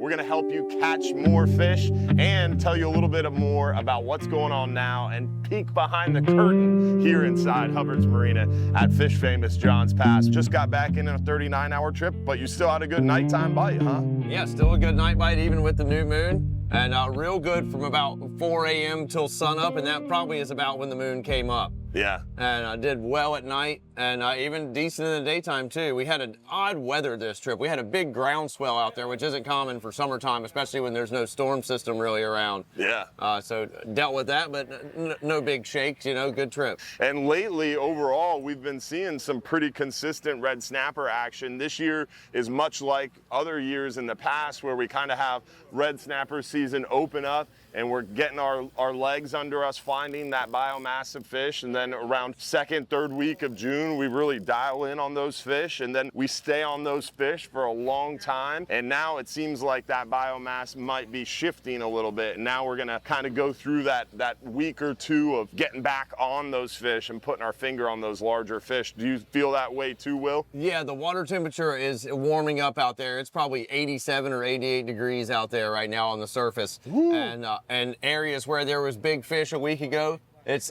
We're gonna help you catch more fish and tell you a little bit more about what's going on now and peek behind the curtain here inside Hubbard's Marina at fish famous Johns Pass. Just got back in a 39-hour trip, but you still had a good nighttime bite, huh? Yeah, still a good night bite even with the new moon. And real good from about 4 a.m. till sunup, and that probably is about when the moon came up. Yeah. And I did well at night, and even decent in the daytime too. We had an odd weather this trip. We had a big groundswell out there, which isn't common for summertime, especially when there's no storm system really around. Yeah. So dealt with that, but no big shakes, you know, good trip. And lately, overall, we've been seeing some pretty consistent red snapper action. This year is much like other years in the past where we kind of have red snapper season open up and we're getting our legs under us, finding that biomass of fish, and then around second, third week of June, we really dial in on those fish, and then we stay on those fish for a long time. And now it seems like that biomass might be shifting a little bit. And now we're gonna kind of go through that week or two of getting back on those fish and putting our finger on those larger fish. Do you feel that way too, Will? Yeah, the water temperature is warming up out there. It's probably 87 or 88 degrees out there right now on the surface. And areas where there was big fish a week ago,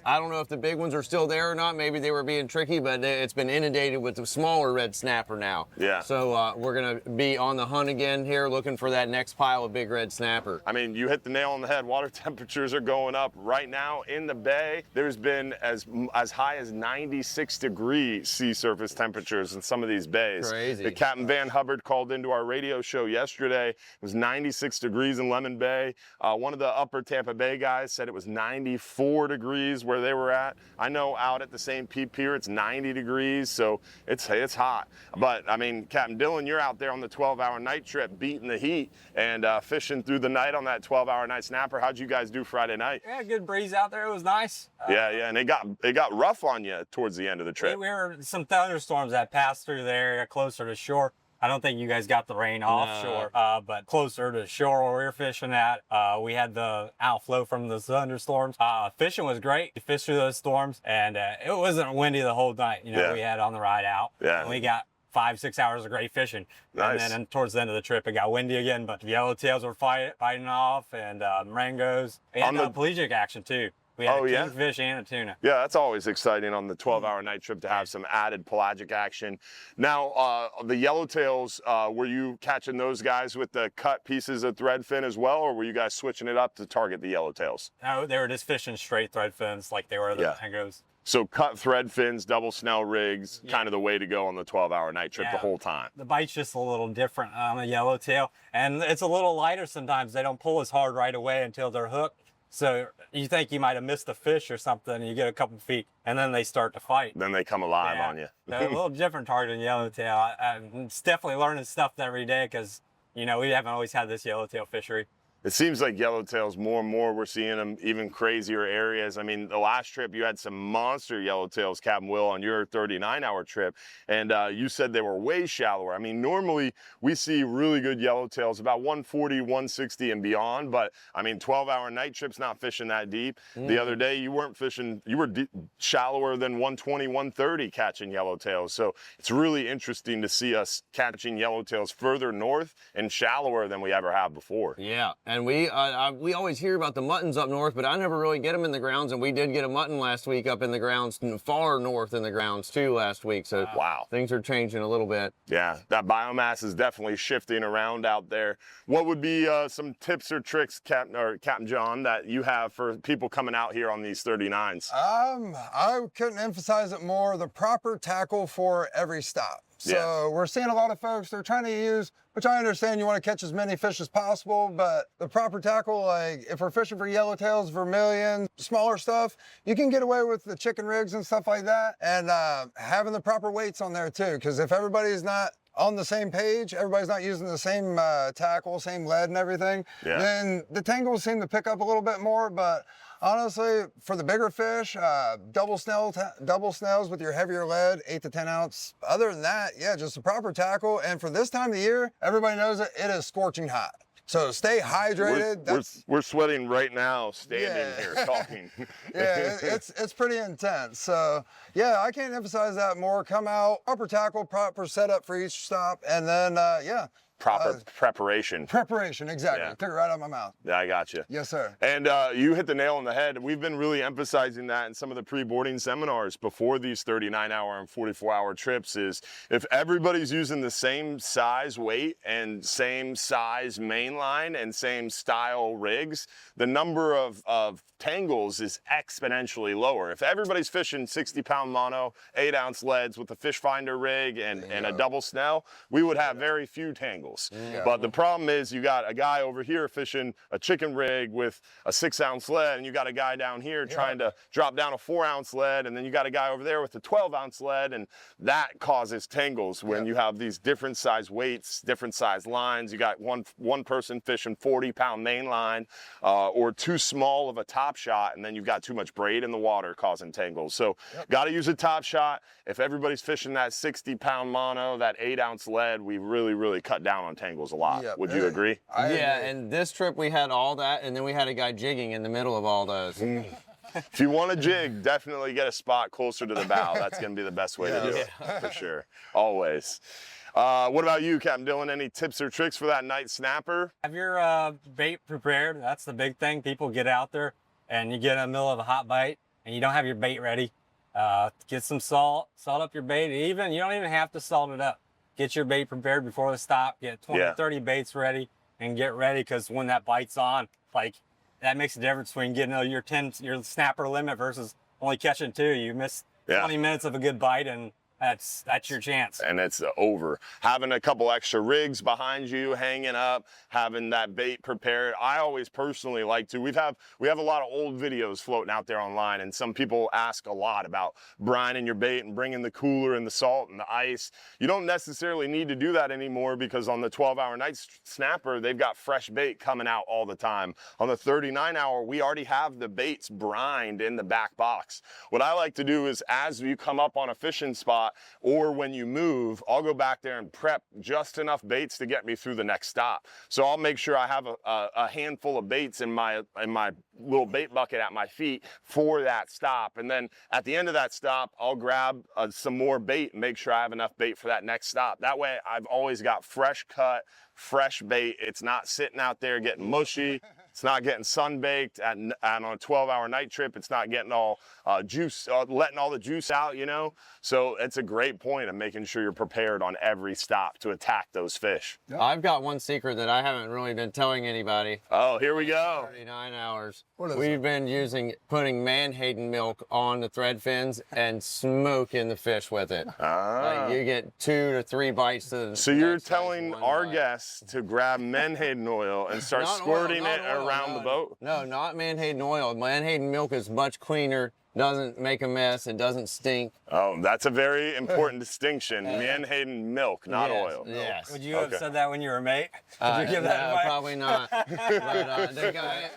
I don't know if the big ones are still there or not. Maybe they were being tricky, but it's been inundated with the smaller red snapper now. Yeah. So we're gonna be on the hunt again here, looking for that next pile of big red snapper. I mean, you hit the nail on the head. Water temperatures are going up right now in the bay. There's been as high as 96-degree sea surface temperatures in some of these bays. Crazy. The Captain Van Hubbard called into our radio show yesterday. It was 96 degrees in Lemon Bay. One of the upper Tampa Bay guys said it was 94 degrees where they were at. I know out at the St. Pete Pier it's 90 degrees, so it's hot. But I mean, Captain Dylan, you're out there on the 12-hour night trip beating the heat and fishing through the night on that 12-hour night snapper. How'd you guys do Friday night? Yeah, good breeze out there. It was nice. Yeah, and it got rough on you towards the end of the trip. We were some thunderstorms that passed through the area closer to shore. I don't think you guys got the rain offshore, but closer to shore where we were fishing at, we had the outflow from the thunderstorms. Fishing was great. We fished through those storms, and it wasn't windy the whole night. You know, we had on the ride out. Yeah. And we got 5-6 hours of great fishing. Nice. And then towards the end of the trip, it got windy again, but the yellowtails were fighting off, and marangos, and pelagic action too. We had a kingfish and a tuna. Yeah, that's always exciting on the 12-hour night trip to have some added pelagic action. Now, the yellowtails, were you catching those guys with the cut pieces of threadfin as well, or were you guys switching it up to target the yellowtails? No, they were just fishing straight threadfins like they were the marangos. So cut thread fins, double snell rigs, kind of the way to go on the 12-hour night trip the whole time. The bite's just a little different on a yellowtail, and it's a little lighter sometimes. They don't pull as hard right away until they're hooked. So you think you might have missed a fish or something, and you get a couple feet, and then they start to fight. Then they come alive on you. They're a little different target than yellowtail. I'm definitely learning stuff every day because, you know, we haven't always had this yellowtail fishery. It seems like yellowtails more and more, we're seeing them even crazier areas. I mean, the last trip you had some monster yellowtails, Captain Will, on your 39-hour trip, and you said they were way shallower. I mean, normally we see really good yellowtails about 140, 160 and beyond, but I mean, 12-hour night trips not fishing that deep. The other day you weren't fishing, you were shallower than 120, 130 catching yellowtails. So it's really interesting to see us catching yellowtails further north and shallower than we ever have before. Yeah. And we always hear about the muttons up north, but I never really get them in the grounds. And we did get a mutton last week up in the grounds, far north in the grounds too last week. So wow, things are changing a little bit. Yeah, that biomass is definitely shifting around out there. What would be some tips or tricks, Captain John, that you have for people coming out here on these 39s? I couldn't emphasize it more. The proper tackle for every stop. So we're seeing a lot of folks, they're trying to use, which I understand you want to catch as many fish as possible, but the proper tackle, like if we're fishing for yellowtails, vermilion, smaller stuff, you can get away with the chicken rigs and stuff like that, and having the proper weights on there too, because if everybody's not on the same page, everybody's not using the same tackle, same lead and everything, then the tangles seem to pick up a little bit more. But honestly, for the bigger fish, double snails with your heavier lead, 8 to 10 ounce. Other than that, yeah, just the proper tackle. And for this time of the year, everybody knows it is scorching hot. So stay hydrated. We're sweating right now, standing here talking. Yeah, it's pretty intense. So yeah, I can't emphasize that more. Come out, proper tackle, proper setup for each stop, and then yeah, proper preparation. Preparation, exactly. Yeah. Took it right out of my mouth. Yeah, I got you. Yes, sir. And you hit the nail on the head. We've been really emphasizing that in some of the pre-boarding seminars before these 39-hour and 44-hour trips is if everybody's using the same size weight and same size mainline and same style rigs, the number of tangles is exponentially lower. If everybody's fishing 60-pound mono, 8-ounce leads with a fish finder rig and a double snell, we would have very few tangles. Yeah. But the problem is you got a guy over here fishing a chicken rig with a 6-ounce lead, and you got a guy down here trying to drop down a 4-ounce lead, and then you got a guy over there with a 12-ounce lead, and that causes tangles when you have these different size weights, different size lines. You got one person fishing 40-pound main line or too small of a top shot, and then you've got too much braid in the water causing tangles. So got to use a top shot. If everybody's fishing that 60-pound mono, that 8-ounce lead, we really cut down on tangles a lot. Would you agree? I agree. And this trip we had all that, and then we had a guy jigging in the middle of all those. If you want to jig, definitely get a spot closer to the bow. That's going to be the best way to do it, for sure. Always. What about you, Captain Dylan? Any tips or tricks for that night snapper? Have your bait prepared. That's the big thing. People get out there and you get in the middle of a hot bite and you don't have your bait ready. Get some salt up your bait. You don't even have to salt it up. Get your bait prepared before the stop. Get 20, 30 baits ready and get ready, because when that bite's on, like, that makes a difference between getting your snapper limit versus only catching 2. You miss 20 minutes of a good bite, and that's your chance. And it's over. Having a couple extra rigs behind you, hanging up, having that bait prepared. I always personally like to. We have a lot of old videos floating out there online, and some people ask a lot about brining your bait and bringing the cooler and the salt and the ice. You don't necessarily need to do that anymore, because on the 12-hour night snapper, they've got fresh bait coming out all the time. On the 39-hour, we already have the baits brined in the back box. What I like to do is, as you come up on a fishing spot, or when you move, I'll go back there and prep just enough baits to get me through the next stop. So I'll make sure I have a handful of baits in my little bait bucket at my feet for that stop. And then at the end of that stop, I'll grab some more bait and make sure I have enough bait for that next stop. That way I've always got fresh cut, fresh bait. It's not sitting out there getting mushy. It's not getting sun-baked, and on a 12-hour night trip, it's not getting all letting all the juice out, you know? So it's a great point of making sure you're prepared on every stop to attack those fish. I've got one secret that I haven't really been telling anybody. Oh, here we go. 39 hours. What is We've been putting Manhattan milk on the thread fins and smoking the fish with it. Like, you get 2 to 3 bites to the So you're next telling one our bite. guests to grab Menhaden oil and start squirting it around the boat? No, not Manhattan oil. Manhattan milk is much cleaner, doesn't make a mess, it doesn't stink. Oh, that's a very important distinction. Menhaden milk, not oil. Yes. Would you have said that when you were a mate? Did you give that No, advice? probably not. But the guy,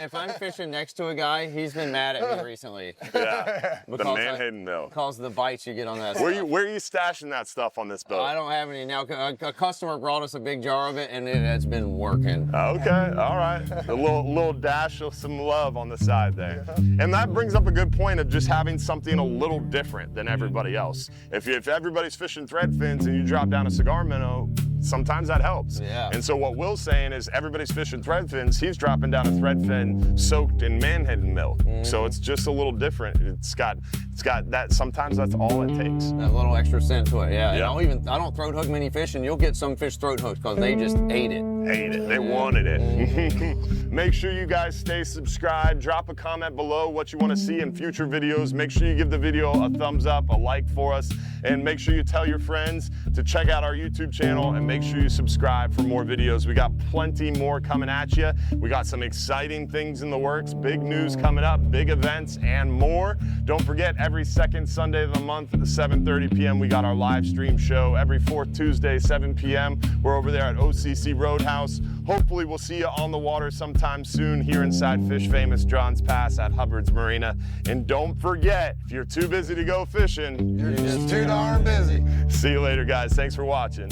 if I'm fishing next to a guy, he's been mad at me recently. Yeah, the Because Menhaden milk. because of the bites you get on that Where stuff. are you stashing that stuff on this boat? I don't have any now. A customer brought us a big jar of it, and it has been working. Okay, all right. A little dash of some love on the side there. And that brings up a good point of just having something a little different than everybody else. If everybody's fishing thread fins and you drop down a cigar minnow, sometimes that helps. Yeah. And so what Will's saying is everybody's fishing thread fins, he's dropping down a thread fin soaked in Manhattan milk. So it's just a little different. It's got that, sometimes that's all it takes. That little extra scent to it, yeah. Yeah. And I don't throat hook many fish, and you'll get some fish throat hooked because they just ate it. Ate it. They wanted it. Make sure you guys stay subscribed. Drop a comment below what you want to see in future videos. Make sure you give the video a thumbs up, a like for us, and make sure you tell your friends to check out our YouTube channel, and make sure you subscribe for more videos. We got plenty more coming at you. We got some exciting things in the works, big news coming up, big events, and more. Don't forget, every second Sunday of the month at 7:30 p.m. we got our live stream show. Every fourth Tuesday, 7 p.m. we're over there at OCC Roadhouse. Hopefully we'll see you on the water sometime soon here inside Fish Famous Johns Pass at Hubbard's Marina. And don't forget, if you're too busy to go fishing, You're just too darn busy. see you later, guys. Thanks for watching.